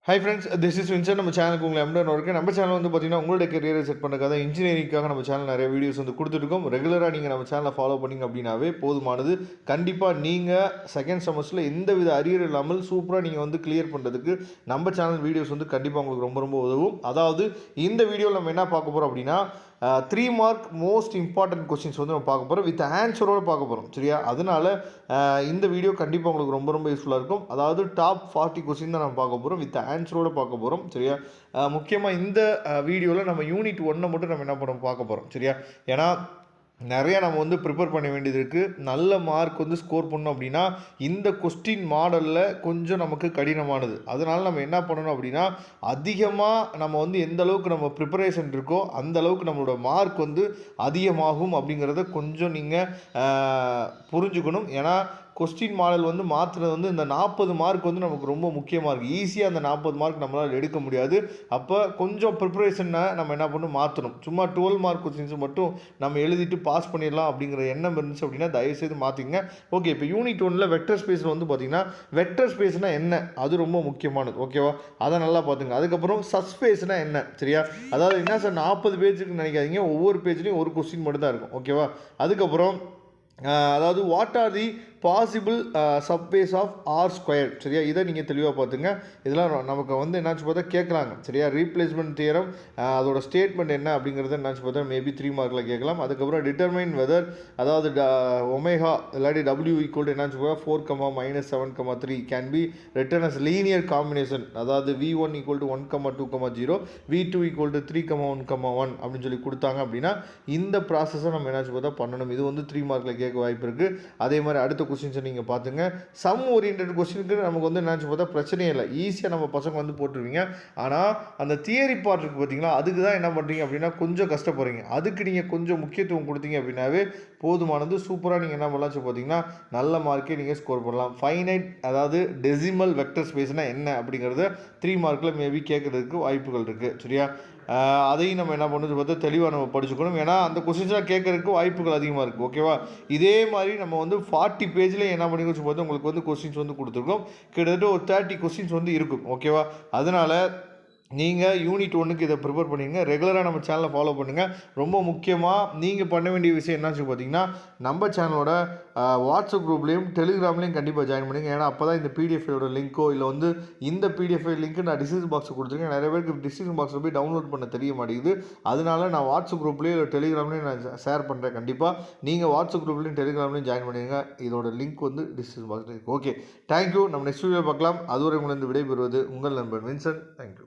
High friends, this is Vinson. நம்ம சேனலுக்கு உங்களை எம்டன் இருக்குது. நம்ம சேனல் வந்து பார்த்தீங்கன்னா உங்களோட கெரியரை செட் பண்ணுறதுக்காக இன்ஜினியரிங்காக நம்ம சேனல் நிறைய வீடியோஸ் வந்து கொடுத்துருக்கோம். ரெகுலராக நீங்கள் நம்ம சேனலை ஃபாலோ பண்ணிங்க அப்படின்னாவே போதுமானது. கண்டிப்பாக நீங்கள் செகண்ட் செமஸ்டரில் எந்த வித அரியர் இல்லாமல் சூப்பராக நீங்கள் வந்து கிளியர் பண்ணுறதுக்கு நம்ம சேனல் வீடியோஸ் வந்து கண்டிப்பாக உங்களுக்கு ரொம்ப ரொம்ப உதவும். அதாவது இந்த வீடியோவில் நம்ம என்ன பார்க்க போகிறோம் அப்படின்னா 3 மார்க் மோஸ்ட் இம்பார்ட்டன்ட் கொஸ்டின்ஸ் வந்து நம்ம பார்க்க போகிறோம். வித் ஆன்சரோடு பார்க்க போகிறோம். சரியா? அதனால் இந்த வீடியோ கண்டிப்பாக உங்களுக்கு ரொம்ப ரொம்ப யூஸ்ஃபுல்லாக இருக்கும். அதாவது டாப் 40 கொஸ்டின் தான் நம்ம பார்க்க போகிறோம். வித் ஆன்சரோடு பார்க்க போகிறோம். சரியா? முக்கியமாக இந்த வீடியோவில் நம்ம யூனிட் 1 மட்டும் நம்ம என்ன பண்ண பார்க்க போகிறோம். சரியா? ஏன்னா நிறையா நம்ம வந்து ப்ரிப்பேர் பண்ண வேண்டியது இருக்குது. நல்ல மார்க் வந்து ஸ்கோர் பண்ணோம் அப்படின்னா இந்த கொஸ்டின் மாடலில் கொஞ்சம் நமக்கு கடினமானது. அதனால் நம்ம என்ன பண்ணணும் அப்படின்னா அதிகமாக நம்ம வந்து எந்த அளவுக்கு நம்ம ப்ரிப்பரேஷன் இருக்கோ அந்த அளவுக்கு நம்மளோட மார்க் வந்து அதிகமாகும் அப்படிங்கிறத கொஞ்சம் நீங்கள் புரிஞ்சுக்கணும். ஏன்னா கொஸ்டின் மாடல் வந்து மாற்றுறது வந்து இந்த 40 மார்க் வந்து நமக்கு ரொம்ப முக்கியமாக இருக்குது. ஈஸியாக அந்த 40 மார்க் நம்மளால் எடுக்க முடியாது. அப்போ கொஞ்சம் ப்ரிப்பரேஷனை நம்ம என்ன பண்ணணும், மாற்றணும். சும்மா 12 மார்க் கொஸ்டின்ஸ் மட்டும் நம்ம எழுதிட்டு பாஸ் பண்ணிடலாம் அப்படிங்கிற எண்ணம் இருந்துச்சு அப்படின்னா தயவுசெய்து மாற்றிங்க. ஓகே, இப்போ யூனிட் 1ல் வெக்டர் ஸ்பேஸில் வந்து பார்த்திங்கன்னா வெக்டர் ஸ்பேஸ்னால் என்ன, அது ரொம்ப முக்கியமானது. ஓகேவா? அதை நல்லா பார்த்துங்க. அதுக்கப்புறம் சப்ஸ்பேஸ்னால் என்ன? சரியா? அதாவது என்ன சார் 40 பேஜுக்கு நினைக்காதீங்க, ஒவ்வொரு பேஜ்லேயும் ஒரு கொஸ்டின் மட்டும் தான் இருக்கும். ஓகேவா? அதுக்கப்புறம் அதாவது what are the possible subspace of R square. சரியா? இதை நீங்கள் தெளிவாக பார்த்துங்க. இதெல்லாம் நமக்கு வந்து என்னாச்சு பார்த்தா கேட்குறாங்க. சரியா? ரீப்ளேஸ்மெண்ட் தியரம் அதோட ஸ்டேட்மெண்ட் என்ன அப்படிங்கிறத என்னாச்சு பார்த்தா மேபி 3 மார்க்கில் கேட்கலாம். அதுக்கப்புறம் டிட்டர்மைன் வெதர், அதாவது ஒமேகா இல்லாட்டி டபிள்யூ ஈக்குவல் டு என்னாச்சு பார்த்தா 4, -7, 3 can be written as linear combination. அதாவது V1 equal to 1, 2, 0, V2 equal to 3, 1, 1 அப்படின்னு சொல்லி கொடுத்தாங்க அப்படின்னா இந்த ப்ராசஸை நம்ம என்னாச்சு பார்த்தா பண்ணணும். இது வந்து 3 மார்க்கில் கேட்க வாய்ப்பு இருக்குது. அதே மாதிரி அடுத்த கொஸ்டின்ஸை நீங்கள் பார்த்துங்க. சம் ஓரியன்ட் கொஸ்டினுக்கு நமக்கு வந்து நினச்சி பார்த்தா பிரச்சனையே இல்லை, ஈஸியாக நம்ம பசங்க வந்து போட்டுருவீங்க. ஆனால் அந்த தியரி பார்ட் இருக்குது பார்த்தீங்களா, அதுக்கு தான் என்ன பண்ணுறீங்க அப்படின்னா கொஞ்சம் கஷ்டப்படுறீங்க. அதுக்கு நீங்கள் கொஞ்சம் முக்கியத்துவம் கொடுத்தீங்க அப்படின்னாவே போதுமானது. சூப்பராக நீங்கள் என்ன பண்ணலாம் பார்த்தீங்கன்னா நல்ல மார்க்கே நீங்கள் ஸ்கோர் பண்ணலாம். ஃபைனைட், அதாவது டெசிமல் வெக்டர் ஸ்பேஸ்னால் என்ன அப்படிங்கிறத 3 மார்க்கில் மேபி கேட்குறதுக்கு வாய்ப்புகள் இருக்குது. சரியா? அதையும் நம்ம என்ன பண்ணுறது பார்த்தா தெளிவாக நம்ம படிச்சுக்கணும். ஏன்னா அந்த கொஸ்டின்ஸ்லாம் கேட்கறதுக்கு வாய்ப்புகள் அதிகமாக இருக்குது. ஓகேவா? இதே மாதிரி நம்ம வந்து 40 பேஜில் என்ன பண்ணி வச்சு பார்த்தா உங்களுக்கு வந்து கொஸ்டின்ஸ் வந்து கொடுத்துருக்கோம். கிட்டத்தட்ட ஒரு 30 கொஸ்டின்ஸ் வந்து இருக்கும். ஓகேவா? அதனால் நீங்கள் யூனிட் 1க்கு இதை ப்ரிப்பேர் பண்ணிங்க. ரெகுலராக நம்ம சேனலை ஃபாலோ பண்ணுங்கள். ரொம்ப முக்கியமாக நீங்கள் பண்ண வேண்டிய விஷயம் என்னாச்சு பார்த்தீங்கன்னா நம்ம சேனலோட வாட்ஸ்அப் குரூப்லேயும் டெலிகிராம்லேயும் கண்டிப்பாக ஜாயின் பண்ணுங்க. ஏன்னா அப்போ தான் இந்த பிடிஎஃபோட லிங்க்கோ இல்லை வந்து இந்த பிடிஎஃப் லிங்க்கு நான் டிஸ்கிரிப்ஷன் பாக்ஸில் கொடுத்துருக்கேன். நிறைய பேருக்கு டிஸ்கிரிப்ஷன் பாக்ஸில் போய் டவுன்லோட் பண்ண தெரிய மாட்டேங்குது. அதனால நான் வாட்ஸ்அப் குரூப்லேயும் இல்லை டெலிகிராம்லேயும் நான் ஷேர் பண்ணுறேன். கண்டிப்பாக நீங்கள் வாட்ஸ்அப் குரூப்லேயும் டெலிகிராம்லேயும் ஜாயின் பண்ணுங்க. இதோட லிங்க் வந்து டிஸ்கிரிப்ஷன் பாக்ஸில் இருக்குது. Okay, thank you. நம்ம நெக்ஸ்ட் வீடியோ பார்க்கலாம். அதுவரை உங்களிருந்து விடைபெறுவது உங்கள் நண்பன் வின்சன். தேங்க்யூ.